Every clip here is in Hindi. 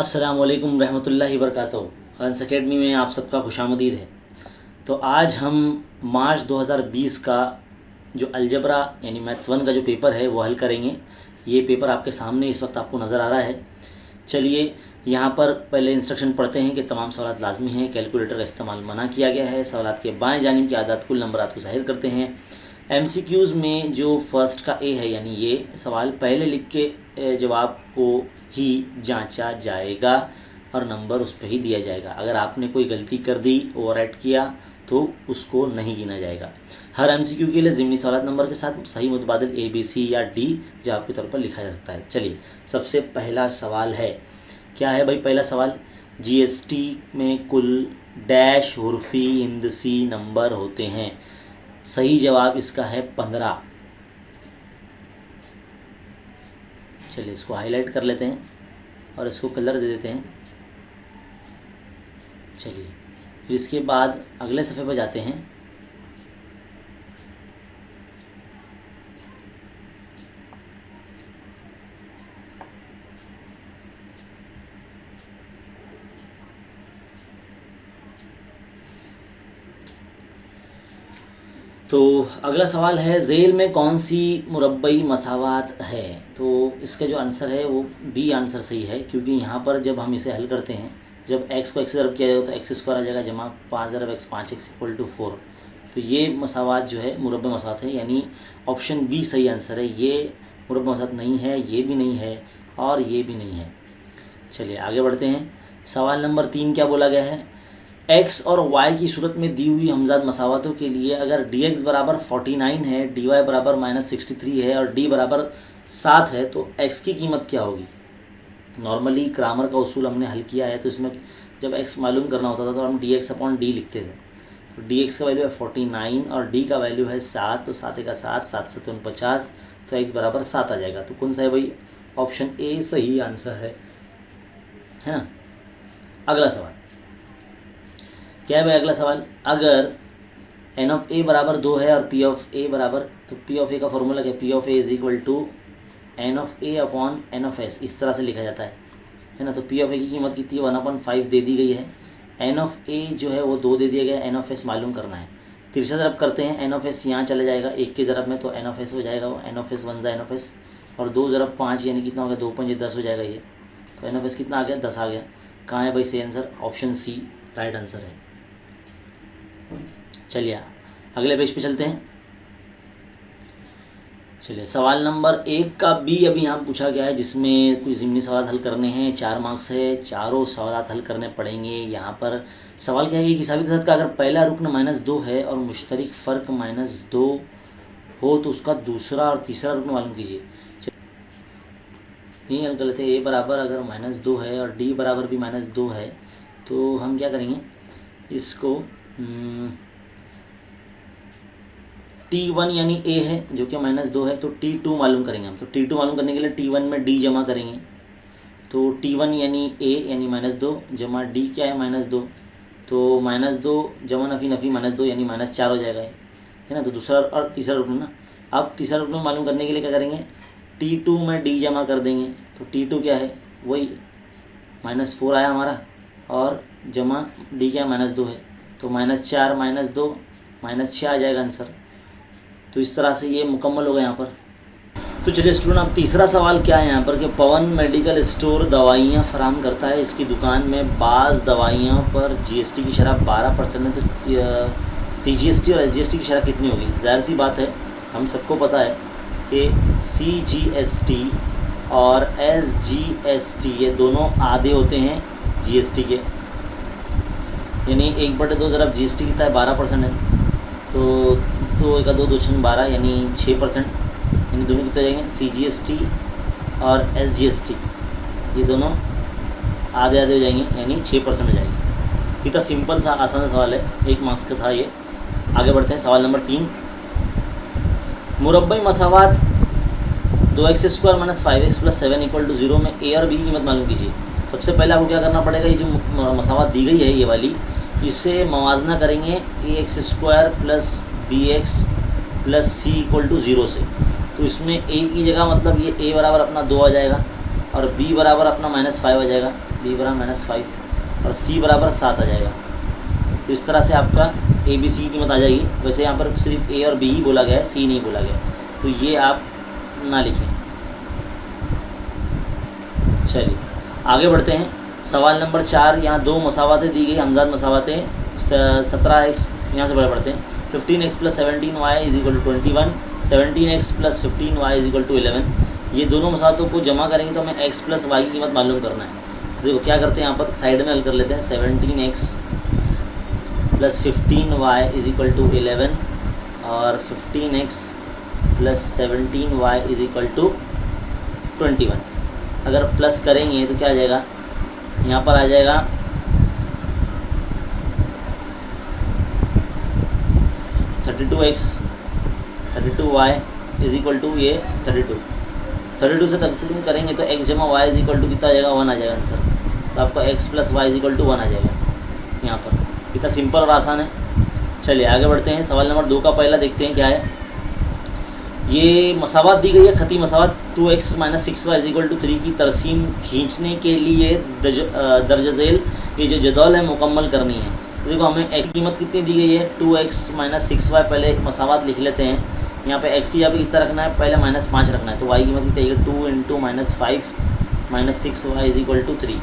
अस्सलामुअलैकुम रहमतुल्लाहि वबरकातुहू। खान्स अकेडमी में आप सबका खुशामदीद है। तो आज हम मार्च 2020 का जो अलजबरा यानी मैथ्स 1 का जो पेपर है वो हल करेंगे। ये पेपर आपके सामने इस वक्त आपको नज़र आ रहा है। चलिए यहाँ पर पहले इंस्ट्रक्शन पढ़ते हैं कि तमाम सवालात लाजमी हैं, कैलकुलेटर का इस्तेमाल मना किया गया है। सवालात के बाएं जानिब के आदात कुल नंबरात को ज़ाहिर करते हैं। MCQs में जो फर्स्ट का ए है यानी ये सवाल पहले लिख के जवाब को ही जांचा जाएगा और नंबर उस पर ही दिया जाएगा। अगर आपने कोई गलती कर दी, ओवरराइट किया, तो उसको नहीं गिना जाएगा। हर MCQ के लिए ज़िमनी सवालात नंबर के साथ सही मुतबादिल ABC या D जवाब के तौर पर लिखा जा सकता है। चलिए सबसे पहला सवाल है, क्या है भाई पहला सवाल? GST में कुल डैश हुर्फी हिंदसी नंबर होते हैं। सही जवाब इसका है 15। चलिए इसको हाईलाइट कर लेते हैं और इसको कलर दे देते हैं। चलिए फिर इसके बाद अगले सफ़े पर जाते हैं। तो अगला सवाल है, ज़ेल में कौन सी मुरब्बई मसावात है? तो इसका जो आंसर है वो बी आंसर सही है, क्योंकि यहाँ पर जब हम इसे हल करते हैं, जब x को x से ज़रब किया जाएगा तो x स्क्वायर आ जाएगा जमा 5 ज़रब x 5x = 4। तो ये मसावात जो है मुरब्बई मसावात है, यानी ऑप्शन बी सही आंसर है। ये मुरब्बई मसावात नहीं है, ये भी नहीं है और ये भी नहीं है। चलिए आगे बढ़ते हैं। सवाल नंबर 3 क्या बोला गया है? x और y की सूरत में दी हुई हमजाद मसावतों के लिए अगर dx बराबर 49 है, dy बराबर -63 है और d बराबर 7 है तो x की कीमत क्या होगी? नॉर्मली क्रामर का उसूल हमने हल किया है, तो इसमें जब x मालूम करना होता था तो हम dx/d लिखते थे। तो dx का वैल्यू है 49 और d का वैल्यू है 7, तो 7 का 7, 7 7 49, तो x बराबर 7 आ जाएगा। तो कौन सा है भाई? ऑप्शन ए सही आंसर है ना। अगला सवाल क्या है भाई? अगला सवाल, अगर n ऑफ a बराबर 2 है और p ऑफ a बराबर, तो p ऑफ a का फॉर्मूला क्या है? p of a = n of a upon n of s, इस तरह से लिखा जाता है ना। तो p ऑफ a की कीमत कितनी है? 1/5 दे दी गई है। n ऑफ a जो है वो 2 दे दिया गया है। n ऑफ s मालूम करना है। तिरछा ज़रब करते हैं, n ऑफ s यहाँ चला जाएगा 1 के ज़रब में, तो n ऑफ s हो जाएगा वो n of s 1 n of s, और 2 ज़रब 5 यानी कितना हो गया? 2 5 10 हो जाएगा ये। तो n ऑफ s कितना आ गया? 10 आ गया। कहाँ है भाई सही answer? Option C right answer है। चलिए अगले पेज पे चलते हैं। चलिए सवाल नंबर 1 का बी अभी यहाँ पूछा गया है, जिसमें कुछ ज़िमनी सवाल हल करने हैं। 4 मार्क्स है, चारों सवाल हल करने पड़ेंगे। यहाँ पर सवाल क्या है कि हिसाबी तहत का अगर पहला रुकन -2 है और मुश्तरक फ़र्क -2 हो तो उसका दूसरा और तीसरा रुकन मालूम कीजिए। यही हल कर लेते हैं। a बराबर अगर -2 है और d बराबर भी -2 है तो हम क्या करेंगे, इसको T1 यानी a है जो कि -2 है, तो T2 मालूम करेंगे हम। तो T2 मालूम करने के लिए T1 में d जमा करेंगे। तो T1 यानी a यानी -2 जमा d क्या है? -2, तो -2 जमा नफ़ी -2 यानी -4 हो जाएगा है ना। तो दूसरा और तीसरा रुकन ना। अब तीसरा रुकन मालूम करने के लिए क्या करेंगे? T2 में d जमा कर देंगे। तो T2 क्या है? वही -4 आया हमारा, और जमा d क्या? -2 है, तो -4 -2 -6 आ जाएगा आंसर। तो इस तरह से ये मुकम्मल होगा यहाँ पर। तो चलिए स्टूडेंट, अब तीसरा सवाल क्या है यहाँ पर कि पवन मेडिकल स्टोर दवाइयाँ फराहम करता है। इसकी दुकान में बाज़ दवाइयों पर GST की शरह 12% है, तो CGST और SGST की शरह कितनी होगी? ज़ाहिर सी बात है, हम सबको पता है कि CGST और SGST ये दोनों आधे होते हैं GST के, यानी 1/2 ज़रब GST कितना है? 12% है, तो 2 1 2 2 6 12 यानी 6%, यानी दोनों कितने हो जाएंगे? CGST और SGST ये दोनों आधे आधे हो जाएंगे, यानी 6% हो जाएंगे। इतना सिंपल सा आसान सवाल है, 1 मार्क्स का था ये। आगे बढ़ते हैं। सवाल नंबर 3, मुरब्बई मसावात 2x² - 5x + 7 = 0 में a और b की कीमत मालूम कीजिए। सबसे पहले आपको क्या करना पड़ेगा? ये जो मसावात दी गई है ये वाली, इसे मवाजना करेंगे ax² + bx + c = 0 से। तो इसमें a की जगह मतलब ये a बराबर अपना 2 आ जाएगा और b बराबर अपना -5 आ जाएगा। बी बराबर -5 और सी बराबर 7 आ जाएगा। तो इस तरह से आपका ए बी सी की कीमत आ जाएगी। वैसे यहाँ पर सिर्फ ए और बी ही बोला गया है, सी नहीं बोला गया, तो ये आप ना लिखें। चलिए आगे बढ़ते हैं। सवाल नंबर 4, यहाँ 2 मसावातें दी गई, हमजाद मसावातें। 17x, यहाँ से बड़े पढ़ते हैं। 15x + 17y = 21, 17x + 15y = 11। ये दोनों मसावातों को जमा करेंगे तो हमें x + y की कीमत मालूम करना है। तो देखो क्या करते हैं, यहाँ पर साइड में हल कर लेते हैं। 17x + 15y = 11 और 15x + 17y = 21। अगर प्लस करेंगे तो क्या आ जाएगा, यहाँ पर आ जाएगा 32x 32y = ये 32 से तकसीम करेंगे तो x जमा y = कितना आ जाएगा, 1 आ जाएगा आंसर। तो आपका x + y = 1 आ जाएगा यहाँ पर। कितना सिंपल और आसान है। चलिए आगे बढ़ते हैं। सवाल नंबर 2 का पहला देखते हैं क्या है। ये मसावत दी गई है, खती मसावत 2x - 6y = 3 की तरसीम खींचने के लिए दर्ज झेल ये जो जदौल है मुकम्मल करनी है। तो देखो हमें x की कीमत कितनी दी गई है, 2x - 6y। पहले मसावत लिख लेते हैं। यहाँ पे x की जगह कितना रखना है, पहले -5 रखना है। तो y की कीमत कितनी है, 2 × -5 - 6y = 3।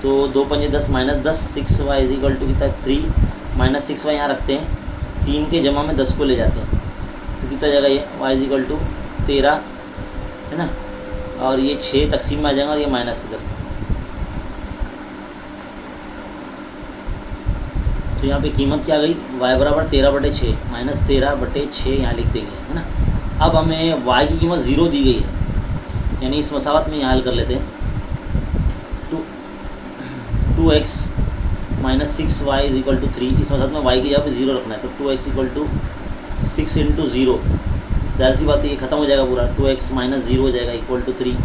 तो 2 × 5 = 10 -10, 6y = कितना है, 3 - 6y यहाँ रखते हैं। 3 के जमा में 10 को ले जाते हैं तो कितना जाएगा, ये y = 13 है ना। और ये 6 तकसीम में आ जाएगा और ये माइनस इधर। तो यहाँ पे कीमत क्या आ गई, y बराबर 13/6 -13/6 यहाँ लिख देंगे, है ना। अब हमें y की कीमत 0 दी गई है, यानी इस मसावत में यहाँ हल कर लेते हैं। 2x - 6y = 3। इस मसावत में y की जगह पे 0 रखना है। तो 2x = 6 × 0, ज़ाहिर सी बात है ये ख़त्म हो जाएगा पूरा। 2x - 0 हो जाएगा = 3।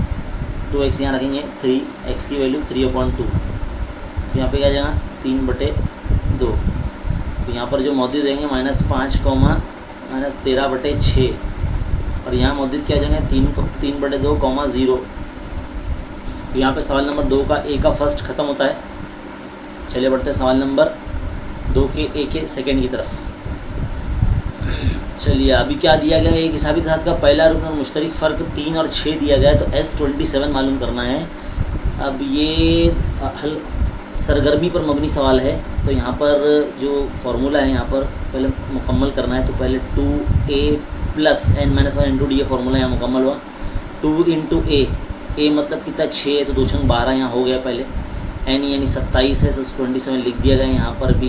2x यहाँ रखेंगे 3, x की वैल्यू 3/2। तो यहाँ पे क्या आ जाएगा, 3/2। तो यहाँ पर जो मौजूद रहेंगे -5, -13/6 और यहाँ मौजूद क्या आ जाएंगे 3/2, 0। तो यहाँ पे सवाल नंबर 2 का ए का फर्स्ट ख़त्म होता है। चलिए बढ़ते हैं सवाल नंबर 2 के ए के सेकेंड की तरफ। चलिए अभी क्या दिया गया है, एक हिसाबी तदाद का पहला रुकन और मुश्तरक फ़र्क 3 और 6 दिया गया है। तो S27 मालूम करना है। अब ये हल सरगर्मी पर मबनी सवाल है। तो यहाँ पर जो फार्मूला है यहाँ पर पहले मुकम्मल करना है। तो पहले 2a + n - 1 × d, ये फार्मूला यहाँ मुकम्मल हुआ। 2 × a मतलब कितना 6 है, तो 2 × 12 यहाँ हो गया पहले। n यानी 27 है, तो 27 लिख दिया गया। यहाँ पर भी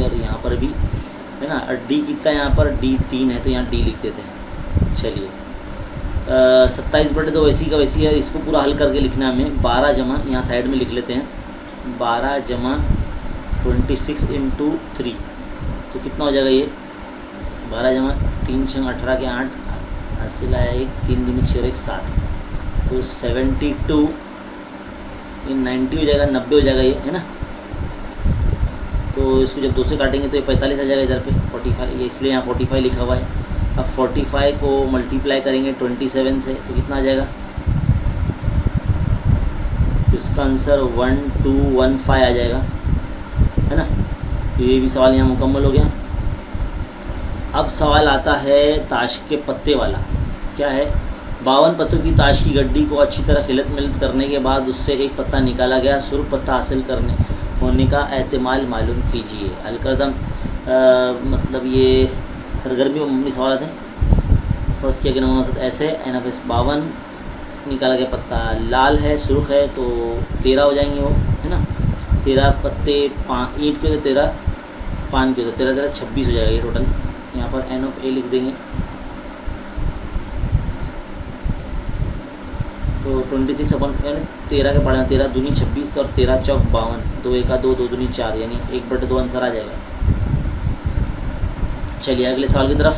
और यहाँ पर भी, है ना। और d कितना है यहाँ पर, d 3 है, तो यहाँ d लिख देते हैं। चलिए 27/2 वैसी का वैसी है, इसको पूरा हल करके लिखना है हमें। 12 जमा यहाँ साइड में लिख लेते हैं, 12 जमा 26 × 3। तो कितना हो जाएगा ये, 12 जमा 3 × 18 के 8, हासिल आया 1, 3 दूनी 6 और 1 7। तो 72, ये 90 हो जाएगा, 90 हो जाएगा ये, है ना। तो इसको जब 2 से काटेंगे तो ये 45 आ जाएगा इधर पे 45, ये इसलिए यहाँ 45 लिखा हुआ है। अब 45 को मल्टीप्लाई करेंगे 27 से तो कितना आ जाएगा, इसका आंसर 1215 आ जाएगा, है ना। तो ये भी सवाल यहाँ मुकम्मल हो गया। अब सवाल आता है ताश के पत्ते वाला। क्या है, 52 पत्तों की ताश की गड्डी को अच्छी तरह खिलत मिलत करने के बाद उससे एक पत्ता निकाला गया। सुर्ख पत्ता हासिल करने होने का एहतिमाल मालूम कीजिए। अलकदम मतलब ये सरगर्मी में मबनी सवाल थे। फर्स्ट किया गया नंबर ऐसे NFS 52 निकाला गया पत्ता लाल है, सुर्ख है, तो 13 हो जाएंगे वो, है ना। 13 पत्ते ईंट के होते, 13 पान के होते, 13 26 हो जाएगा ये टोटल। यहाँ पर NFA लिख देंगे। तो 26 अपन यानी 13 के पढ़े, 13 दूनी 26 और 13 चौक 52, 2 1 2 2 दूनी 4 यानी 1/2 आंसर आ जाएगा। चलिए अगले सवाल की तरफ।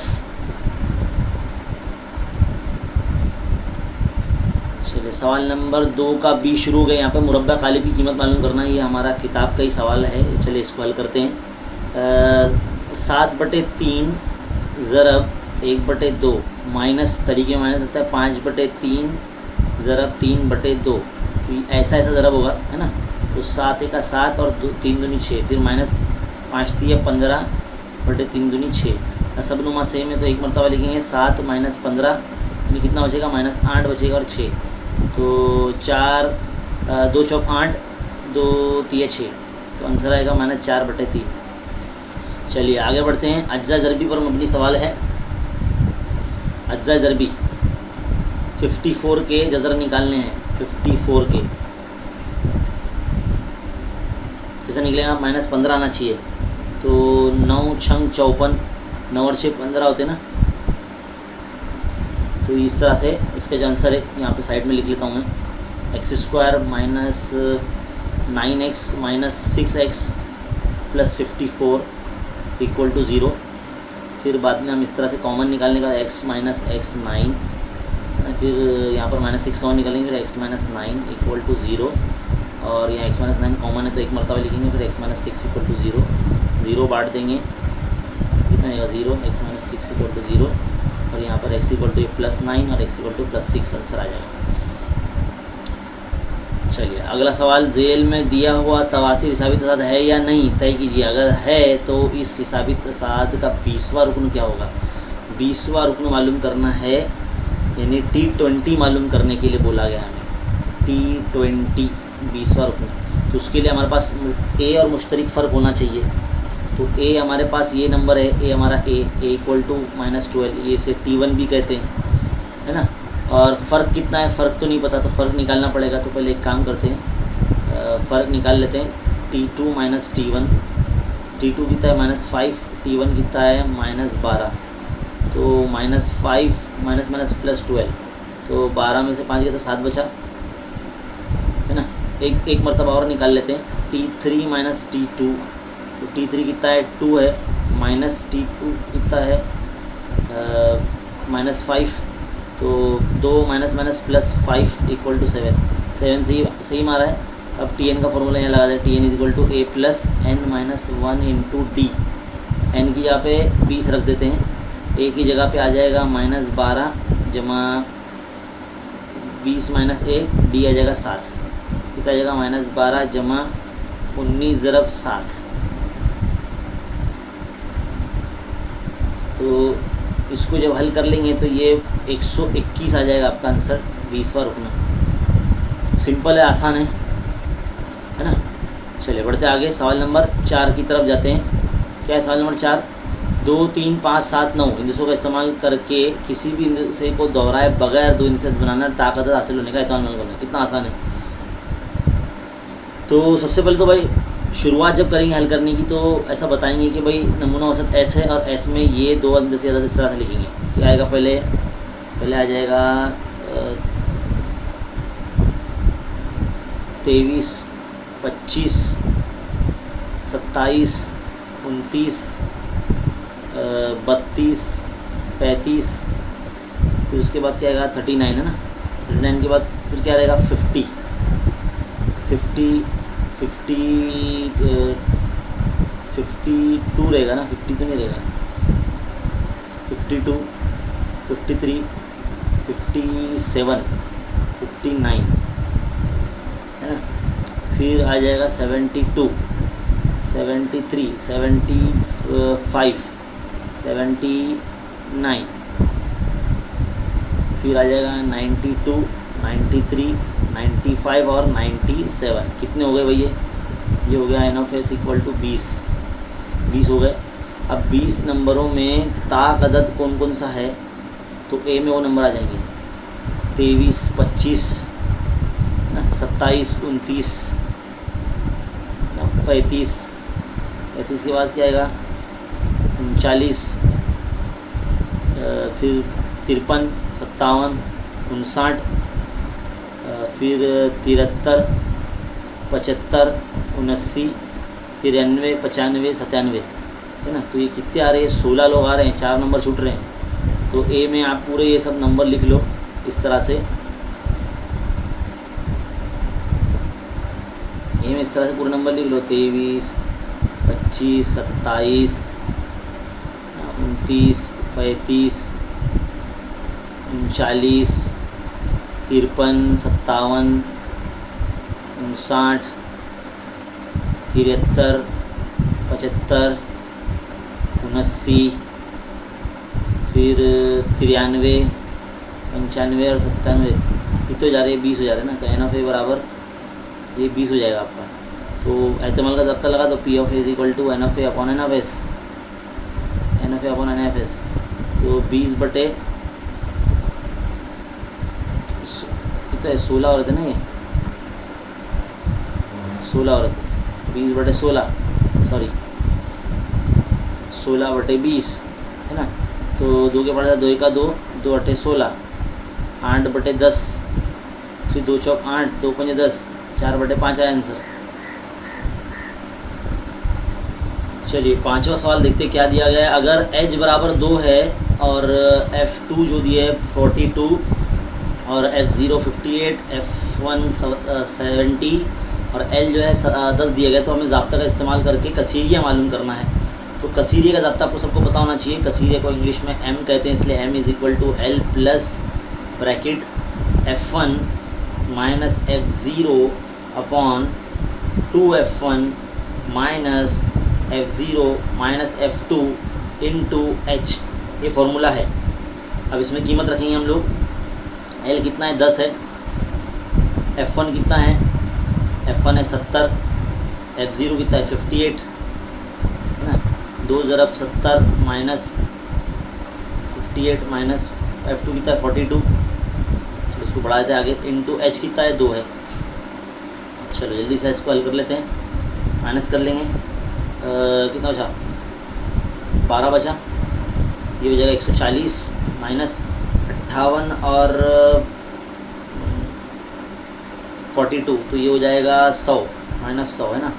चलिए सवाल नंबर 2 का बी शुरू हो गया। यहाँ पे मुरब्बा कालिब की कीमत मालूम करना है। ये हमारा किताब का ही सवाल है। चलिए इसको हल करते हैं। 7/3 ज़रब 1/2 माइनस तरीके माइनस होता है 5/3 ज़रब 3/2। तो ऐसा ज़रब होगा, है ना। तो तो 7 का 7 और 3 दूनी 6, फिर माइनस 5 तिया 15 बटे 3 दूनी 6। सब नुमा सेम है तो एक मरतबा लिखेंगे 7 माइनस 15, यानी कितना बचेगा माइनस 8 बचेगा और 6, तो 4 2 चौक 8 2 तिया 6, तो आंसर आएगा माइनस 4 बटे 3। चलिए आगे बढ़ते हैं। अज्जा ज़रबी पर मबनी सवाल है। अज्जा ज़रबी 54 के जज़र निकालने हैं। 54 के कैसे निकलेगा, माइनस 15 आना चाहिए, तो 9 छंग 54, 9 और 6 15 होते ना, तो इस तरह से इसका जो आंसर है यहाँ पे साइड में लिख लेता हूँ मैं। X square minus 9x minus 6x plus 54 equal to 0। फिर बाद में हम इस तरह से कॉमन निकालने का x माइनस x 9, फिर यहाँ पर माइनस 6 कॉमन निकालेंगे, फिर x माइनस 9 इक्वल टू 0, और यहाँ x माइनस 9 कॉमन है तो एक मरतबा लिखेंगे, फिर x माइनस 6 इक्वल टू 0, 0 बांट देंगे, कितना आएगा 0, x माइनस 6 इक्वल टू 0, और यहाँ पर x इक्वल टू प्लस 9 और x equal to plus 6 answer आ जाएगा। चलिए अगला सवाल, झेल में दिया हुआ तवातिर हिसाबी तसाद है या नहीं, तय कीजिए। अगर है तो इस हिसाबी तसाद का 20वां रुकन क्या होगा। 20वां रुकन मालूम करना है, यानी T20 मालूम करने के लिए बोला गया हमें। T20 20वां रुकन, तो उसके लिए हमारे पास ए और मुश्तरक फ़र्क होना चाहिए। तो ए हमारे पास ये नंबर है, ए हमारा ए इक्वल टू -12, ये से T1 भी कहते हैं, है ना। और फ़र्क कितना है, फ़र्क तो नहीं पता, तो फ़र्क निकालना पड़ेगा। तो पहले एक काम करते हैं, फ़र्क निकाल लेते हैं। T2 माइनस T1, T2 कितना है -5, T1 कितना है -12, तो -5 माइनस माइनस प्लस 12, तो 12 में से 5 गया तो 7 बचा, है ना। एक मरतबा और निकाल लेते हैं। T3 माइनस T2, तो T3 कितना है 2 है, माइनस T2 कितना है -5, तो 2 minus minus plus 5 equal to 7, 7 सही मारा है। अब Tn का फॉर्मूला यहाँ लगा दें, Tn is equal to a plus n minus 1 into D. n की जगह पे 20 रख देते हैं, a की जगह पे आ जाएगा -12 जमा 20 माइनस a, डी आ जाएगा 7, कितना आ जाएगा -12 जमा 19 ज़रब 7। तो इसको जब हल कर लेंगे तो ये 121 आ जाएगा आपका आंसर, 20वां रुकना। सिंपल है, आसान है ना। चलिए बढ़ते आगे, सवाल नंबर 4 की तरफ जाते हैं। क्या है सवाल नंबर 4, 2 3 5 7 9 इंदसों का इस्तेमाल करके किसी भी इंदसे को दोहराए बगैर 2 इंदसे बनाना, ताकत हासिल होने का एहतमाल करना। कितना आसान है। तो सबसे पहले तो भाई शुरुआत जब करेंगे हल करने की, तो ऐसा बताएंगे कि भाई नमूना औसत एस है और एस में ये 2 अंदर से ज़्यादा इस तरह से लिखेंगे। क्या आएगा, पहले आ जाएगा 23 25 27 29 32 35, फिर उसके बाद क्या आएगा 39, है ना। 39 के बाद फिर क्या रहेगा 52 रहेगा ना, 50 तो नहीं रहेगा, 52 53 57 59, है ना। फिर आ जाएगा 72 73 75 79, फिर आ जाएगा 92 93 95 और 97। कितने हो गए भैया, ये हो गया n of s equal to 20 हो गए। अब 20 नंबरों में ताक अदद कौन कौन सा है, तो ए में वो नंबर आ जाएंगे 23 25 27 29 35 के बाद क्या आएगा 39, फिर 53 57 59, फिर 73 75 79 93 95 97, है ना। तो ये कितने आ रहे हैं, 16 लोग आ रहे हैं, 4 नंबर छूट रहे हैं। तो ए में आप पूरे ये सब नंबर लिख लो इस तरह से, ए में इस तरह से पूरे नंबर लिख लो 23 25 27 29 35 39 53 57 59 73, 75, 79, फिर 93, 95 और 97, ये तो जा रहे हैं 20 हो जा रहे हैं ना। तो एन ऑफ ए बराबर ये 20 हो जाएगा आपका। तो एहतमाल का ज़ब्ता लगा तो P of A is equal to n of A upon n of S, n of A upon n of S. तो 20 बटे कितना है, 16 औरत है ना, ये 16 औरत, 20 बटे 16, सॉरी 16 बटे 20 है ना। तो 2 के पड़े 2 का 2, 2 अट्ठे 16, 8 बटे 10, फिर 2 चौक 8, 2 पंजे 10, 4 बटे 5 आया आंसर। चलिए पांचवा सवाल देखते क्या दिया गया है। अगर एच बराबर 2 है और F2 जो दिया है 42 और F0 58, F1 70 और L जो है 10 दिया गया, तो हमें ज़ाब्ता का इस्तेमाल करके कसीरिया मालूम करना है। तो कसीरिया का ज़ाब्ता आपको सबको पता होना चाहिए। कसीरिया को इंग्लिश में M कहते हैं, इसलिए M is equal to L plus bracket F1 minus F0 upon 2F1 minus F0 minus F2 into H, ये फॉर्मूला है। अब इसमें कीमत रखेंगे हम लोग। L कितना है, 10 है। F1 कितना है, F1 है 70, F0 कितना है 58 है ना। 2 ज़रब 70 माइनस 58 माइनस F2 कितना है 42, चलो इसको बढ़ा देते हैं आगे, इंटू H कितना है 2 है। चलो जल्दी से इसको हल कर लेते हैं, माइनस कर लेंगे। कितना बचा, 12 बचा, ये हो जाएगा 140 माइनस 58 और 42, तो ये हो जाएगा 100 माइनस 100 है ना,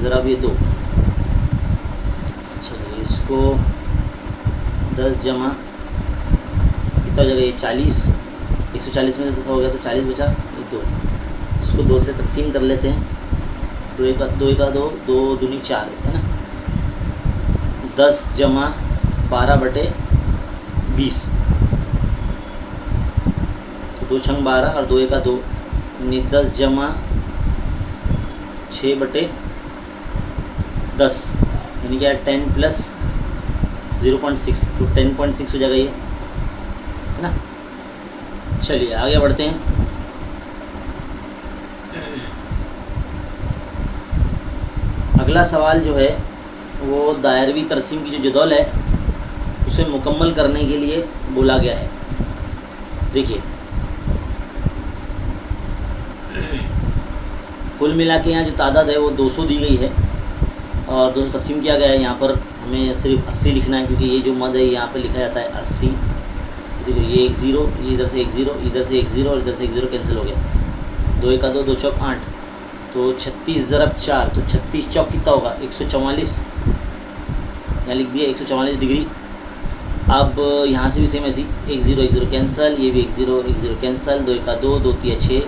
ज़रा अब ये 2। चलिए इसको 10 जमा कितना हो जाएगा, ये 40, 140 में से 10 हो गया तो 40 बचा, ये 2। इसको 2 से तकसीम कर लेते हैं। 2 का 2, 2 दूनी 4 है ना। 10 जमा 12 बटे 20, तो 2 छंग 12 और 2 का 2, यानी 10 जमा 6 बटे 10, यानी क्या है 10 प्लस 0.6, तो 10.6 हो जाएगा ये है ना। चलिए आगे बढ़ते हैं। अगला सवाल जो है वो दायरवी तरसीम की जो जदौल है उसे मुकम्मल करने के लिए बोला गया है। देखिए कुल मिला के यहाँ जो तादाद है वो 200 दी गई है और 200 तकसीम किया गया है। यहाँ पर हमें सिर्फ 80 लिखना है, क्योंकि ये जो मद है यहाँ पर लिखा जाता है 80। देखो ये 1 0, ये इधर से 1 0, इधर से 1 0 और इधर से 1 0 कैंसिल हो गया। 2 का 2, 2 चौक 8, तो 36 ज़रब 4, तो 36 चौक कितना होगा 144, यहाँ लिख दिया 144 डिग्री। अब यहाँ से भी सेम ऐसी 1 0 1 0 कैंसल, ये भी 1 0 1 0 कैंसल, 2 का 2, 2 3 6,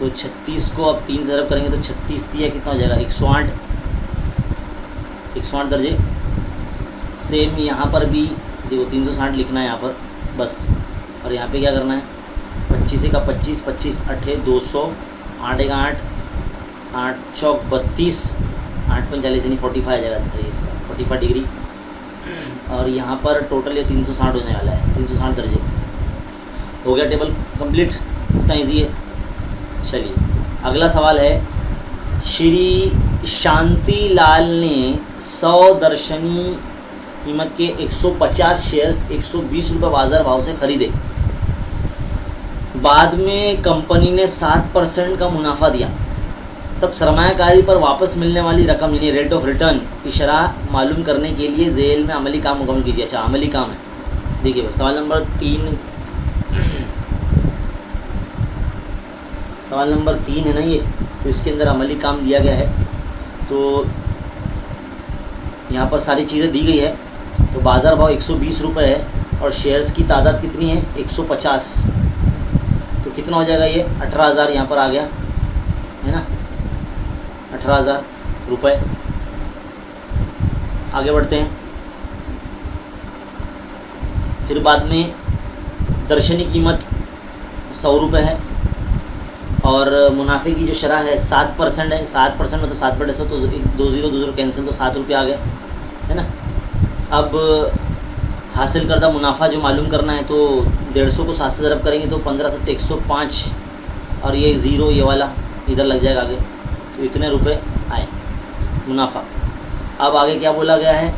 तो 36 को अब 3 ज़रब करेंगे तो 36 दिया कितना हो जाएगा 108, 108 दर्जे। सेम यहाँ पर भी देखो 360 लिखना है यहाँ पर बस, और यहाँ पे क्या करना है 25 का 25, 25 अट्ठे 200, 8 का 8, 8 चौक 32, 8 45 यानी 45 आ जाएगा आंसर इसका 45 डिग्री। और यहाँ पर टोटल ये 360 होने वाला है, 360 दर्जे। हो गया टेबल कंप्लीट, इतना ईजी है। चलिए अगला सवाल है, श्री शांति लाल ने 100 दर्शनी कीमत के 150 शेयर्स 120 रुपये बाज़ार भाव से ख़रीदे। बाद में कंपनी ने 7% का मुनाफा दिया, तब सरमायाकारी पर वापस मिलने वाली रकम यानी रेट ऑफ रिटर्न की शरह मालूम करने के लिए झेल में अमली काम मुकम्मल कीजिए। अच्छा अमली काम है, देखिए सवाल नंबर 3, सवाल नंबर 3 है ना ये, तो इसके अंदर अमली काम दिया गया है। तो यहाँ पर सारी चीज़ें दी गई है। तो बाज़ार भाव 120 रुपये है और शेयर्स की तादाद कितनी है 150, तो कितना हो जाएगा ये 18,000 यहाँ पर आ गया है ना, 18,000 रुपये। आगे बढ़ते हैं। फिर बाद में दर्शनी कीमत 100 रुपये है और मुनाफे की जो शरह है 7% है। 7% मतलब 7/100 तो 2 0 कैंसिल, तो 7 रुपये आ गए, है ना। अब हासिल करदा मुनाफा जो मालूम करना है, तो 150 को 7 से ज़रब करेंगे तो 15 7 105, और ये 0 ये वाला इधर लग जाएगा आगे, तो इतने रुपए आए मुनाफा। अब आगे क्या बोला गया है,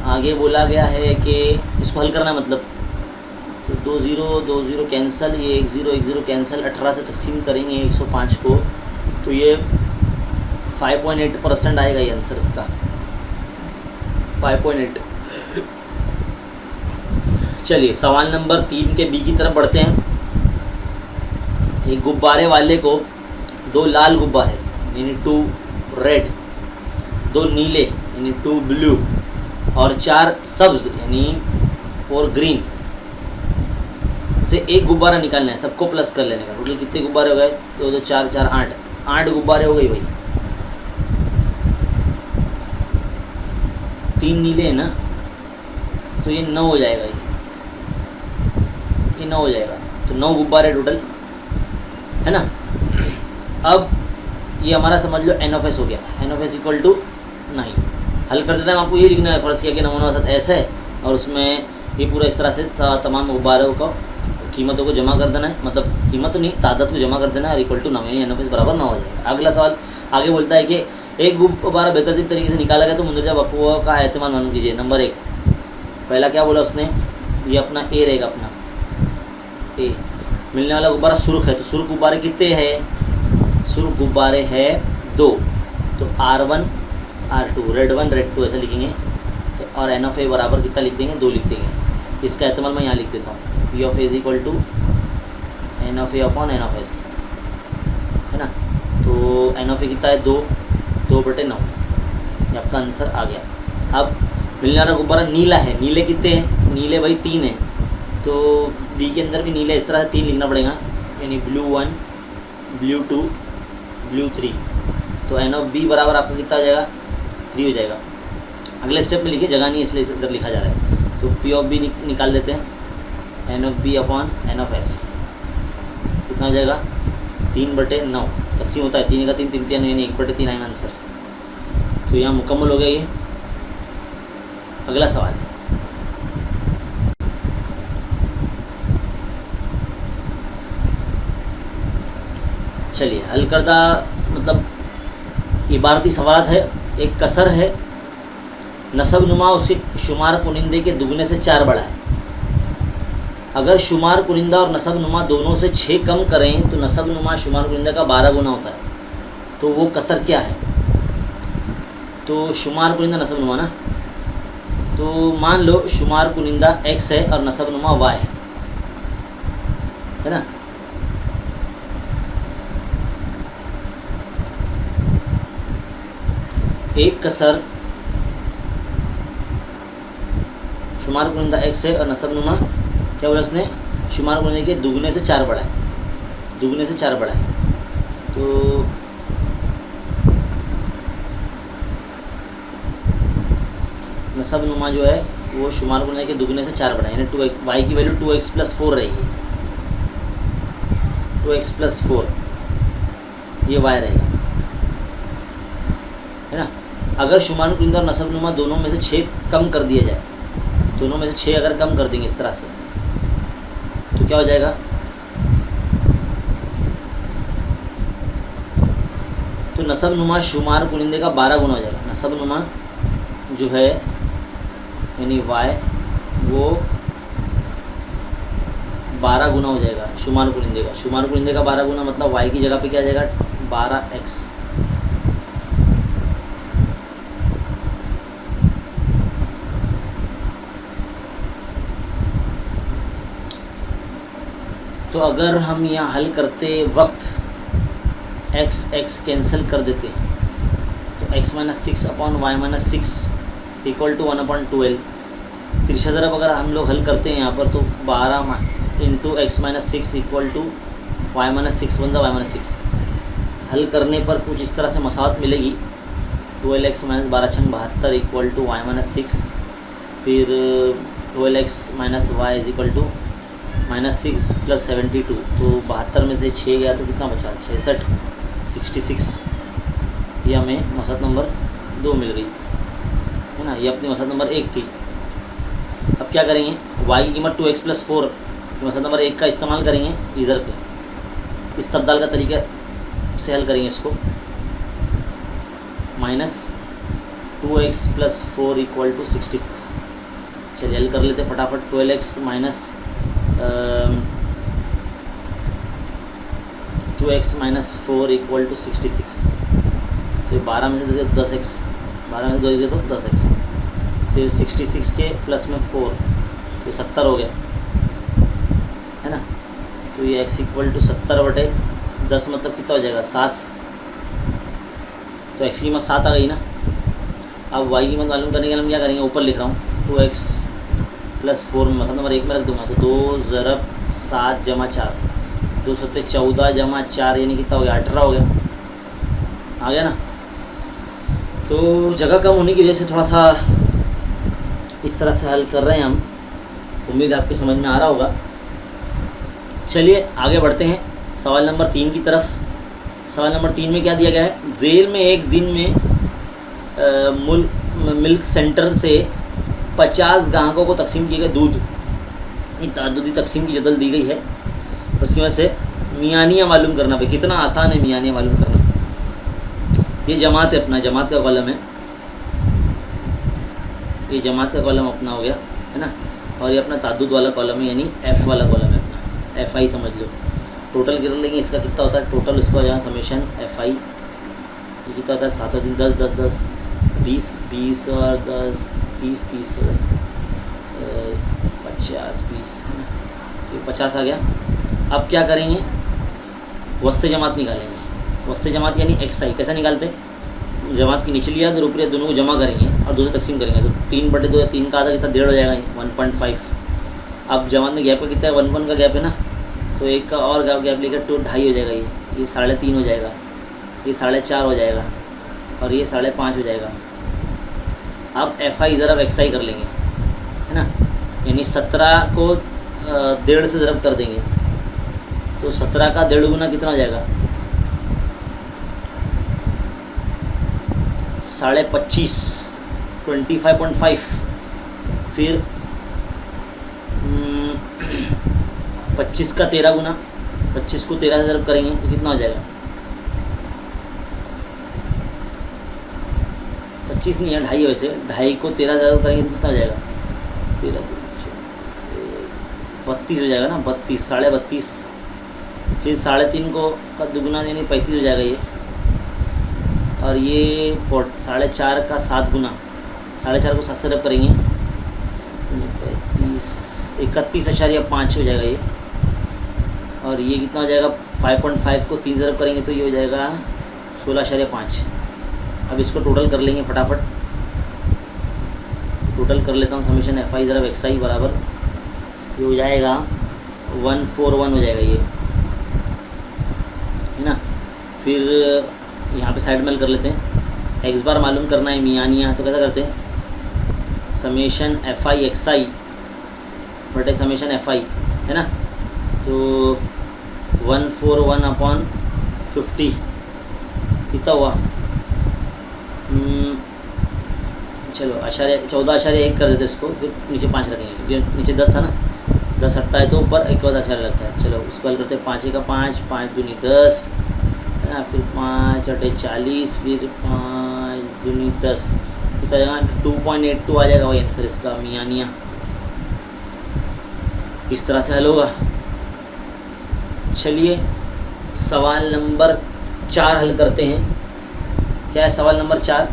आगे बोला गया है कि इसको हल करना है, मतलब तो 2 0 कैंसिल, ये 1 0 कैंसिल, 18 से तकसीम करेंगे 105 को, तो ये 5.8% आएगा ये आंसर इसका, 5.8। चलिए सवाल नंबर 3 के बी की तरफ बढ़ते हैं। एक गुब्बारे वाले को 2 लाल गुब्बारे यानी 2 रेड, 2 नीले यानी 2 ब्लू और 4 सब्ज यानी 4 ग्रीन से एक गुब्बारा निकालना है, सबको प्लस कर लेने का। टोटल कितने गुब्बारे हो गए, 2 2 4 4 8, 8 गुब्बारे हो गए भाई। 3 नीले है ना, तो ये 9 हो जाएगा, ये 9 हो जाएगा, तो 9 गुब्बारे टोटल, है ना। अब ये हमारा समझ लो एन ऑफ एस हो गया, n of S equal to 9। हल करते टाइम आपको ये लिखना है, फ़र्ज़ किया कि नमूना औसत ऐसा है और उसमें ये पूरा इस तरह से तमाम गुब्बारों को कीमतों को जमा कर देना है, मतलब कीमत तो नहीं, तादाद को जमा कर देना है, और इक्वल टू 9 यानी एन ऑफ एस बराबर 9 हो जाएगा। अगला सवाल आगे बोलता है कि एक गुब्बारा बेतरतीब तरीके से निकाला गया तो मुंदरजा वक़्फ़ों का एहतमाल मालूम कीजिए। नंबर 1, पहला क्या बोला उसने, ये अपना ए रहेगा, अपना ए। मिलने वाला गुब्बारा सुर्ख है, तो सुर्ख गुब्बारे कितने हैं, सुर्ख गुब्बारे है 2, तो R1 R2, रेड 1 रेड 2 ऐसा लिखेंगे, तो और एन ऑफ ए बराबर कितना लिख देंगे, 2 लिख देंगे। इसका एहतमाल मैं यहाँ लिख देता हूँ, P of A is equal to n of A upon n of S, है ना। तो एन ऑफ ए कितना है 2/9, ये आपका आंसर आ गया। अब मिलने वाला गुब्बारा नीला है, नीले कितने हैं, नीले भाई 3 हैं, तो बी के अंदर भी नीले इस तरह से 3 लिखना पड़ेगा, यानी ब्लू 1 ब्लू 2 ब्लू 3, तो एन ऑफ बी बराबर आपको कितना आ जाएगा, 3 हो जाएगा। अगले स्टेप में लिखिए, जगह नहीं इसलिए इधर लिखा जा रहा है, तो पी ऑफ बी निकाल देते हैं, n of B upon n of S कितना हो जाएगा, 3/9 तकसीम होता है, 3 का 3 3 3 यानी 1/3 आएगा आंसर। तो यहाँ मुकम्मल हो गया ये। अगला सवाल, चलिए हल करदा, मतलब इबारती सवाल है। एक कसर है, नसब नुमा उसके शुमार कुनिंदे के दुगने से 4 बड़ा है। अगर शुमार कुनिंदा और नसब नुमा दोनों से 6 कम करें तो नसब नुमा शुमार कुनिंदा का 12 गुना होता है, तो वो कसर क्या है। तो शुमार कुनिंदा नसब नुमा ना, तो मान लो शुमार कुनिंदा x है और नसब नुमा y है ना। एक कसर शुमार कुनिंदा x है और नसब नुमा क्या बोला उसने, शुमार कुनिंदा के दुगने से 4 बड़ा है, दुगने से 4 बड़ा है। तो नसब नुमा जो है वो शुमार कुनिंदा के दुगने से 4 बड़ा है, यानी 2x, y की वैल्यू 2x + 4 रहेगी, 2x + 4 ये y रहेगा, है ना। अगर शुमार कुनिंदा और नसब नुमा दोनों में से 6 कम कर दिया जाए, दोनों में से 6 अगर कम कर देंगे इस तरह से, तो क्या हो जाएगा, तो नसब नुमा शुमार कुनिंदे का 12 गुना हो जाएगा। नसब नुमा जो है यानी y वो 12 गुना हो जाएगा शुमार कुनिंदे का। शुमार कुनिंदे का 12 गुना मतलब y की जगह पे क्या आ जाएगा, 12x। तो अगर हम यहाँ हल करते वक्त x कैंसिल कर देते हैं, तो x - 6 upon y - 6 equal to 1/12। तिरछा ज़रब अगर हम लोग हल करते हैं यहाँ पर, तो 12 into x - 6 equal to y - 6 बनता y - 6। हल करने पर कुछ इस तरह से मसावत मिलेगी, 12x - 12 × 72 इक्वल टू y - 6, फिर 12x - y is equal to -6 + 72, तो 72 में से 6 गया तो कितना बचा, 66, 66। ये हमें औसत नंबर 2 मिल गई है ना, ये अपनी औसत नंबर 1 थी। अब क्या करेंगे, y की कीमत 2x + 4 औसत नंबर 1 का इस्तेमाल करेंगे इधर पे, इस तब्दाल का तरीका से हल करेंगे इसको। -2x + 4 = 66। चलिए हल कर लेते फटाफट। 12x - 2x - 4 = 66, तो 12 में से 10x, 12 में से 2 तो 10x, फिर 66 के प्लस में 4 तो 70 हो गया है ना। तो ये x = 70/10 मतलब कितना हो जाएगा, 7। तो x की कीमत 7 आ गई ना। अब y की कीमत मालूम करने के लिए हम क्या करेंगे, ऊपर लिख रहा हूँ 2x + 4 में औसत नंबर 1 में रख दूंगा, तो 2 × 7 + 4, 2 × 14 + 4 यानी कितना हो गया, 18 हो गया। आ गया ना। तो जगह कम होने की वजह से थोड़ा सा इस तरह से हल कर रहे हैं हम, उम्मीद आपके समझ में आ रहा होगा। चलिए आगे बढ़ते हैं सवाल नंबर 3 की तरफ। सवाल नंबर 3 में क्या दिया गया है, जेल में एक दिन में मिल्क सेंटर से 50 ग्राहकों को तकसीम किए गए दूध, तादुदी तकसीम की जदल दी गई है। उसकी वजह से मियानिया मालूम करना भाई, कितना आसान है मियानिया मालूम करना। ये जमात है अपना, जमात का कॉलम है, ये जमात का कॉलम अपना हो गया है ना, और ये अपना तादुद वाला कॉलम है, यानी एफ़ वाला कॉलम है अपना, FI समझ लो। टोटल कर लेंगे इसका कितना होता है, टोटल इसका हो जाएगा समेशन FI, ये कितना होता है 7 और 3 10 10 10 20 20 और 10 30 30 और 50 20, ये 50 आ गया। अब क्या करेंगे, वस्ते जमात निकालेंगे। वस्ते जमात यानी XI कैसा निकालते, जमात की निचली याद और ऊपरी दोनों को जमा करेंगे और 2 से तकसीम करेंगे, तो 3/2 या 3 का आधा कितना 1.5 हो जाएगा, 1.5। अब जमात में गैप का कितना है, 1 का गैप है ना, तो एक का और गैप लेकर 2.5 हो जाएगा, ये 3.5 हो जाएगा, ये 4.5 हो जाएगा और ये 5.5 हो जाएगा। अब FI ज़रा XI कर लेंगे है ना, यानी 17 को 1.5 से ज़रब कर देंगे, तो 17 का 1.5 गुना कितना हो जाएगा, 25.5, 25.5। फिर 25 का 13 गुना, 25 को 13 से ज़रब करेंगे तो कितना हो जाएगा, 25 नहीं है 2.5 वैसे, 2.5 को 13 से ज़रब करेंगे तो कितना हो जाएगा, 13 32 हो जाएगा ना, 32 32.5। फिर 3.5 को का दुगुना यानी 35 हो जाएगा ये, और ये 4.5 का 7 गुना, 4.5 को 7 से रब करेंगे 31.5 हो जाएगा ये, और ये कितना हो जाएगा 5.5 को 3 से रब करेंगे तो ये हो जाएगा 16.5। अब इसको टोटल कर लेंगे फटाफट, टोटल कर लेता हूँ समीशन FI ज़रा XI बराबर, ये हो जाएगा 141 हो जाएगा ये है ना। फिर यहाँ पे साइड में कर लेते हैं, x बार मालूम करना है मियानिया, तो कैसा करते हैं, समेशन FI XI बटे समेशन FI है ना, तो 141/50 कितना हुआ, चलो 14.1 कर देते इसको, फिर नीचे 5 रखेंगे क्योंकि नीचे 10 था ना, 10 हटता है तो ऊपर एक बाद आचार्य लगता है। चलो उसको हल करते हैं, 5 का 5, 5 दूनी 10 है ना, फिर 5 × 40, फिर 5 दूनी 10, कितना जाएगा 2.82 आ जाएगा वही आंसर इसका मियानिया। इस तरह से हल होगा। चलिए सवाल नंबर 4 हल करते हैं। क्या है सवाल नंबर 4,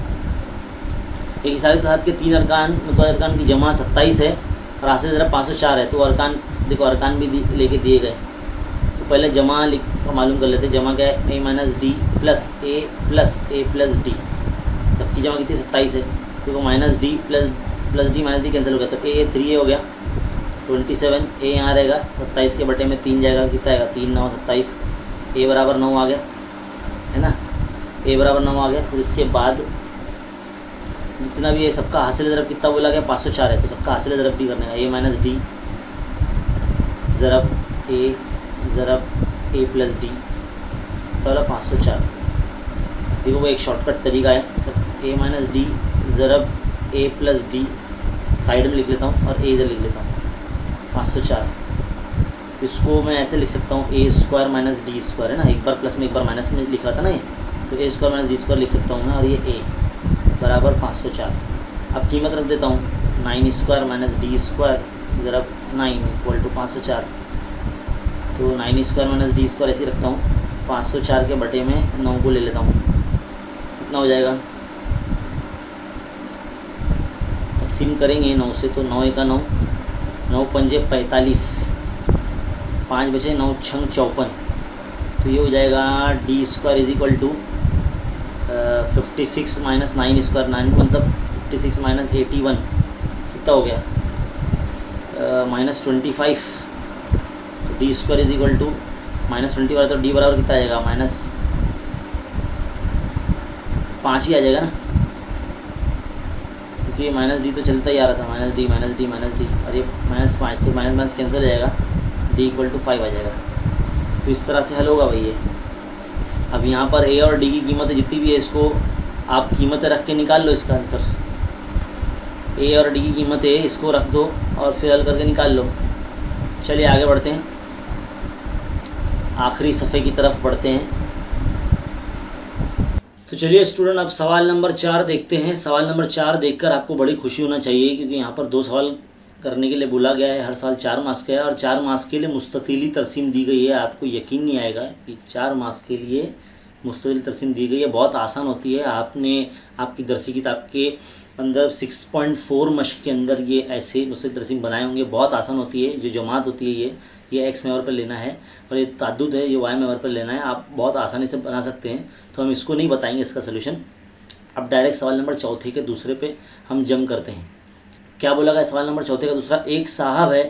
एक हिसाबी तादाद के 3 अरकान मुतअद्दिद अरकान की जमा 27 है और हासिल ज़रा 504 है, तो अरकान देखो अरकान भी लेके दिए गए। तो पहले जमा मालूम कर लेते हैं। जमा क्या है, a - d + a + a + d, सबकी जमा कितनी 27 है, देखो -d + d - d कैंसिल हो गया, तो a 3 हो गया 27, a यहाँ रहेगा 27 के बटे में 3 जाएगा, कितना आएगा 3 9 27, a बराबर 9 आ गया है ना, a बराबर 9 आ गया। फिर इसके बाद जितना भी है सबका हासिल ज़रब कितना बोला गया 504 है, तो सबका हासिल ज़रब भी करने का, a - d ज़रब ए प्लस डी तो वाला 504। देखो वो एक शॉर्टकट तरीका है सब, ए minus D ज़रब a plus D side में लिख लेता हूँ और ए इधर लिख लेता हूँ 504। इसको मैं ऐसे लिख सकता हूँ ए स्क्वायर माइनस डी स्क्वायर, है ना, एक बार प्लस में एक बार माइनस में लिखा था ना ये, तो ए स्क्वायर माइनस डी स्क्वायर लिख सकता हूँ मैं, और ये ए बराबर 504। अब कीमत रख देता हूँ 9 स्क्वायर माइनस डी स्क्वायर ज़रब 9 इक्वल टू 504। तो 9 स्क्वायर माइनस डी स्क्वायर ऐसे रखता हूँ, 504 के बटे में 9 को ले लेता हूँ, कितना हो जाएगा, तकसीम करेंगे 9 से तो 9 एका 9, 9 पंजे 45, 5 बचे 9 छंग 54। तो ये हो जाएगा D square is equal to 56 minus 9 square, 9 मतलब 56 माइनस 81, कितना हो गया -25। तो D square is equal to -20 तो डी बराबर कितना आ जाएगा -5 ही आ जाएगा ना, क्योंकि माइनस डी तो चलता ही आ रहा था, माइनस डी और ये -5 तो माइनस कैंसिल हो जाएगा, डी इक्वल टू 5 आ जाएगा। तो इस तरह से हल होगा भाई ये। अब यहाँ पर ए और डी की कीमतें जितनी भी है इसको आप कीमतें रख के निकाल लो इसका आंसर। ए और डी की कीमतें इसको रख दो और फिर हल करके निकाल लो। चलिए आगे बढ़ते हैं, आखिरी सफ़े की तरफ बढ़ते हैं। तो चलिए स्टूडेंट अब सवाल नंबर 4 देखते हैं। सवाल नंबर 4 देखकर आपको बड़ी खुशी होना चाहिए, क्योंकि यहाँ पर 2 सवाल करने के लिए बोला गया है। हर साल 4 मार्क्स का है और 4 मार्क्स के लिए मुस्ततिली तरसीम दी गई है। आपको यकीन नहीं आएगा कि 4 मार्क्स के लिए मुस्ततिल तरसीम दी गई है, बहुत आसान होती है। आपने आपकी दरसी किताब के अंदर 6.4 मश्क के अंदर ये ऐसे मुस्ततिल तरसीम बनाए होंगे, बहुत आसान होती है। जो जमात होती है ये एक्स महवर पर लेना है और ये ताद्दुद है, ये वाई महवर पर लेना है, आप बहुत आसानी से बना सकते हैं। तो हम इसको नहीं बताएंगे इसका सलूशन। अब डायरेक्ट सवाल नंबर 4 के दूसरे पे हम जंप करते हैं। क्या बोला गया सवाल नंबर 4 का दूसरा, एक साहब है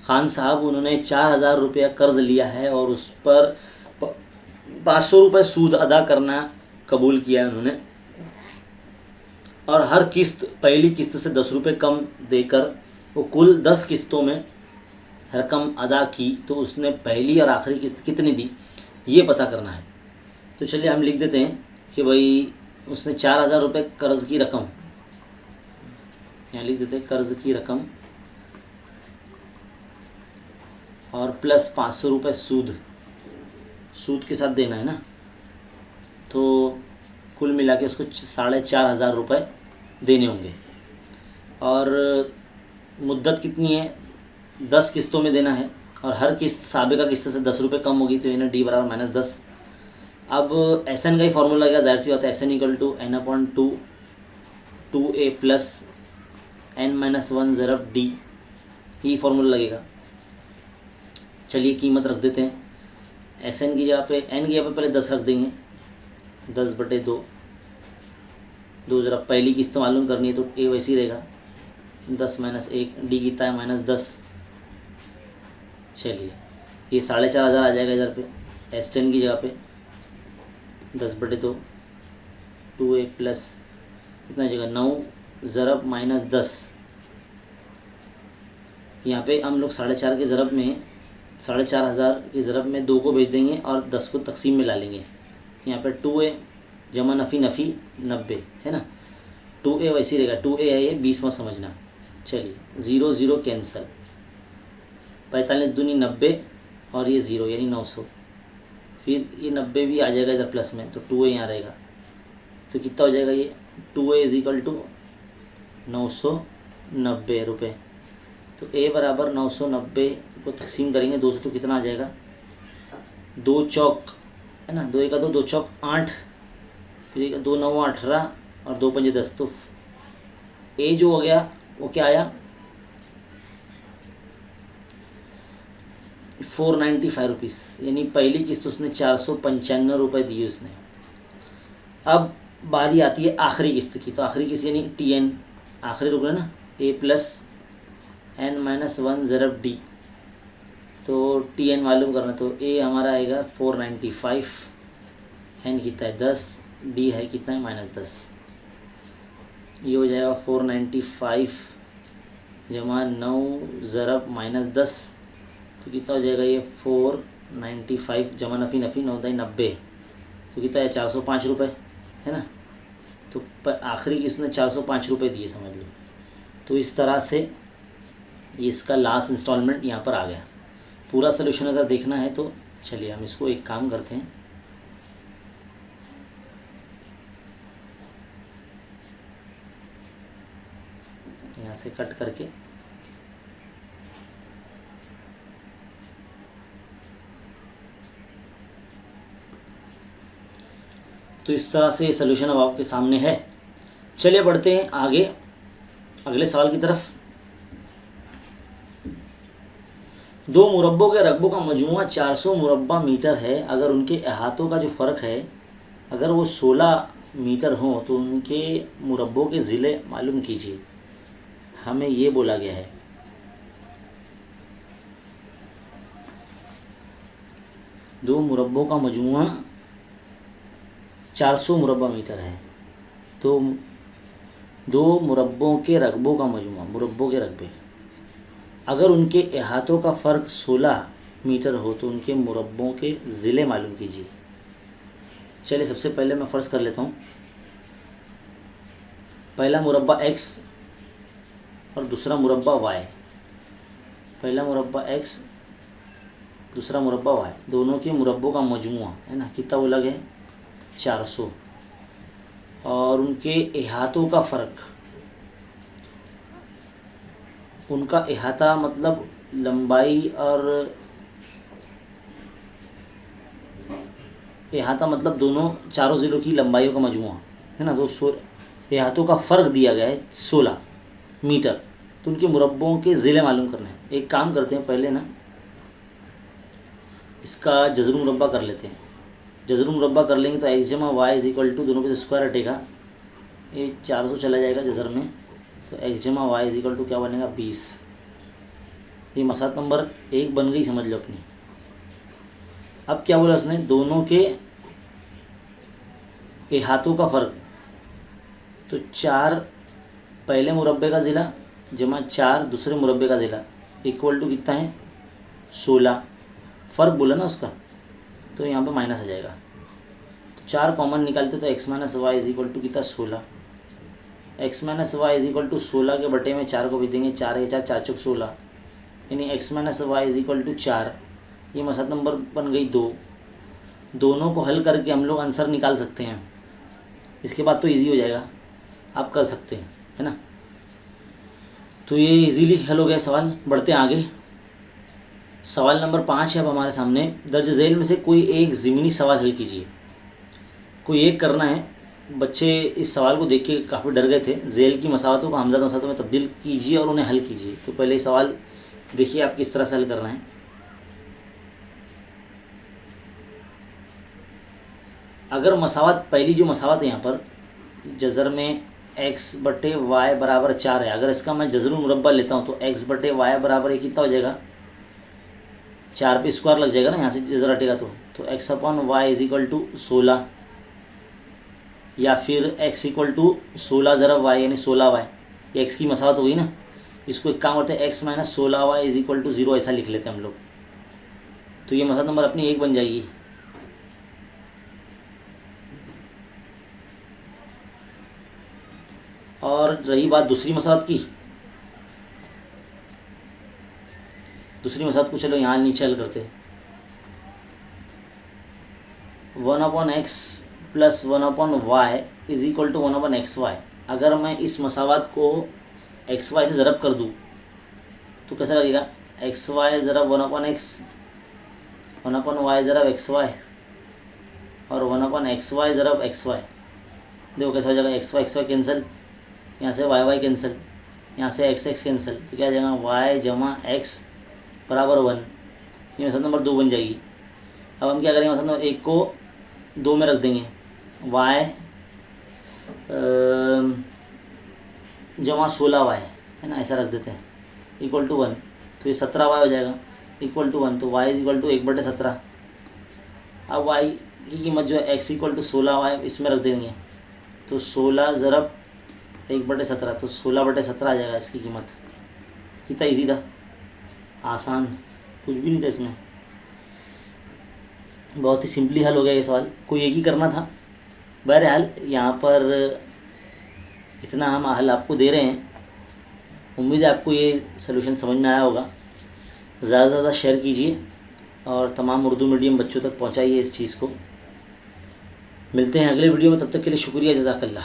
खान साहब, उन्होंने 4000 रुपया कर्ज़ लिया है और उस पर 500 रुपये सूद अदा करना कबूल किया है उन्होंने, और हर किस्त पहली किस्त से 10 रुपये कम देकर वो कुल 10 किस्तों में रकम अदा की, तो उसने पहली और आखिरी किस्त कितनी दी ये पता करना है। तो चलिए हम लिख देते हैं कि भाई उसने 4000 रुपये कर्ज़ की रकम, यहाँ लिख देते हैं कर्ज़ की रकम और प्लस 500 रुपये सूद के साथ देना है ना, तो कुल मिला के उसको 4500 रुपये देने होंगे। और मुद्दत कितनी है, 10 किस्तों में देना है और हर किस्त साबिका किस्त से 10 रुपये कम होगी, तो इन्हें डी बराबर -10। अब एस एन का ही फार्मूला लगेगा, जाहिर सी बात है, S n equal to n/2 2a प्लस n-1 ज़रब डी, ही फार्मूला लगेगा। चलिए कीमत रख देते हैं, एस एन की जगह पे एन की जगह पे पहले 10 रख देंगे, 10/2 2 ज़रा पहली किस्त मालूम करनी है तो ए वैसे ही रहेगा 10 - 1, डी कितना है -10। चलिए ये 4500 आ जाएगा इधर पे, S10 की जगह पे 10/2 2a प्लस कितना जगह 9 ज़रब -10। यहाँ पे हम लोग 4.5 के ज़रब में 4500 के ज़रब में 2 को भेज देंगे और 10 को तकसीम में ला लेंगे। यहाँ पे 2a जमा नफ़ी 90 है ना, 2a वैसे ही रहेगा, 2a है ये 20 मत समझना। चलिए 0 0 कैंसल, 45 दूनी 90 और ये 0 यानी 900, फिर ये 90 भी आ जाएगा इधर प्लस में, तो 2a यहाँ रहेगा, तो कितना हो जाएगा ये 2a इज इक्वल टू 990 रुपये। तो a बराबर 990 को तकसीम करेंगे 2 से तो कितना आ जाएगा, 2 चौक है ना, 2 1 2 2 चौक 8, फिर 2 9 18 और 2 5 10, तो a जो हो गया वो क्या आया 495 रुपीज़, यानी पहली किस्त उसने 495 रुपये दिए उसने। अब बारी आती है आखिरी किस्त की, तो आखिरी किस्त यानी TN आखिरी रुक रहा है ना, a प्लस n-1 ज़रब डी, तो TN मालूम करना, तो a हमारा आएगा 495, n कितना है 10, d है कितना है -10, ये हो जाएगा 495 जमा 9 ज़रब -10, तो कितना हो जाएगा ये 495 जमा नफ़ी नफ़ी 9×90 तो कितना है 405 रुपये है ना। तो आखिरी इसने 405 रुपये दिए समझ लो। तो इस तरह से ये इसका लास्ट इंस्टॉलमेंट यहाँ पर आ गया। पूरा सोल्यूशन अगर देखना है तो चलिए हम इसको एक काम करते हैं, यहाँ से कट करके तो इस तरह से सोल्यूशन अब आपके सामने है। चलिए बढ़ते हैं आगे अगले सवाल की तरफ। दो मुरब्बों के रकबों का मजमूआ 400 मुरब्बा मीटर है। अगर उनके अहातों का जो फ़र्क है अगर वो 16 मीटर हो तो उनके मुरब्बों के ज़िले मालूम कीजिए। हमें ये बोला गया है। दो मुरब्बों का मजमूआ 400 मुरब्बा मीटर है तो दो मुरब्बों के रकबों का मजमूआ, मुरब्बों के रकबे, अगर उनके अहातों का फ़र्क 16 मीटर हो तो उनके मुरब्बों के ज़िले मालूम कीजिए। चलिए सबसे पहले मैं फ़र्ज़ कर लेता हूँ, पहला मुरब्बा x और दूसरा मुरब्बा y। पहला मुरब्बा x, दूसरा मुरब्बा y, दोनों के मुरब्बों का मजमूआ है ना, कितना बोला गया है 400। और उनके अहातों का फ़र्क, उनका अहाता मतलब लंबाई और अहाता मतलब दोनों चारों ज़िलों की लंबाइयों का मजमूआ है ना। तो अहातों का फ़र्क दिया गया है 16 मीटर तो उनके मुरब्बों के ज़िले मालूम करने हैं। एक काम करते हैं पहले ना इसका जज़र मुरब्बा कर लेते हैं। जज़र मुरब्बा कर लेंगे तो x जमा वाई इज इक्वल टू, दोनों पे से स्क्वायर हटेगा, ये 400 चला जाएगा जज़र में, तो x जमा वाई इज इक्वल टू क्या बनेगा 20। ये मसात नंबर 1 बन गई समझ लो अपनी। अब क्या बोला उसने, दोनों के अहातों का फ़र्क, तो 4 पहले मुरब्बे का ज़िला जमा 4 दूसरे मुरब्बे का ज़िला इक्वल टू कितना है 16। फ़र्क बोला ना उसका, तो यहाँ पे माइनस आ जाएगा। तो 4 कॉमन निकालते तो x minus y is equal to कितना 16। x minus y is equal to 16 के बटे में 4 को भी देंगे, 4 के 4 4 चौक 16, यानी x minus y is equal to 4। ये मसला नंबर बन गई 2। दोनों को हल करके हम लोग आंसर निकाल सकते हैं। इसके बाद तो इजी हो जाएगा, आप कर सकते हैं है ना। तो ये इजीली हल हो गया सवाल। बढ़ते हैं आगे। सवाल नंबर 5 है अब हमारे सामने। दर्ज झेल में से कोई एक ज़मीनी सवाल हल कीजिए। कोई एक करना है। बच्चे इस सवाल को देख के काफ़ी डर गए थे। झेल की मसावतों को हमज़ात मसावतों में तब्दील कीजिए और उन्हें हल कीजिए। तो पहले सवाल देखिए आप किस तरह से हल करना है। अगर मसावत, पहली जो मसावत है यहाँ पर जज़र में x बटे वाई बराबर 4 है, अगर इसका मैं जज़रुल मुरब्बा लेता हूँ तो x बटे वाई बराबर ये कितना हो जाएगा 4 पे स्क्वायर लग जाएगा ना, यहाँ से जज़र हटेगा तो x upon y is equal to 16, या फिर x इक्वल टू 16 ज़रब वाई यानी 16 वाई, ये x की मसावत हो गई ना। इसको एक काम करते हैं x minus 16 y is equal to 0 ऐसा लिख लेते हैं हम लोग। तो ये मसावत नंबर अपनी 1 बन जाएगी। और रही बात दूसरी मसावत की, दूसरी मसावत को चलो यहाँ नीचे हल करते हैं। 1/x plus 1/y is equal to 1/xy। अगर मैं इस मसावत को xy से ज़रब कर दूँ तो कैसा लगेगा, xy ज़रब 1/x, 1/y ज़रब xy और 1/xy ज़रब xy। देखो कैसा हो जाएगा, xy कैंसिल, यहाँ से y कैंसिल, यहाँ से x कैंसिल, तो क्या आ जाएगा y जमा x बराबर 1। ये मसला नंबर 2 बन जाएगी। अब हम क्या करेंगे, मसला नंबर 1 को 2 में रख देंगे, y जमा 16y है ना, ऐसा रख देते हैं इक्वल टू 1। तो ये 17y हो जाएगा इक्वल टू 1। तो y इज इक्वल टू 1/17। अब y की कीमत जो है x इक्वल टू 16y इसमें रख देंगे, तो 16 ज़रब 1/17, तो 16/17 आ जाएगा इसकी कीमत। कितना इजी था, आसान। कुछ भी नहीं था इसमें, बहुत ही सिंपली हल हो गया ये सवाल, कोई एक ही करना था। बहरहाल यहाँ पर इतना हम हल आपको दे रहे हैं, उम्मीद है आपको ये सलूशन समझ में आया होगा। ज़्यादा से ज़्यादा शेयर कीजिए और तमाम उर्दू मीडियम बच्चों तक पहुँचाइए इस चीज़ को। मिलते हैं अगले वीडियो में, तब तक के लिए शुक्रिया, जज़ाकल्लाह।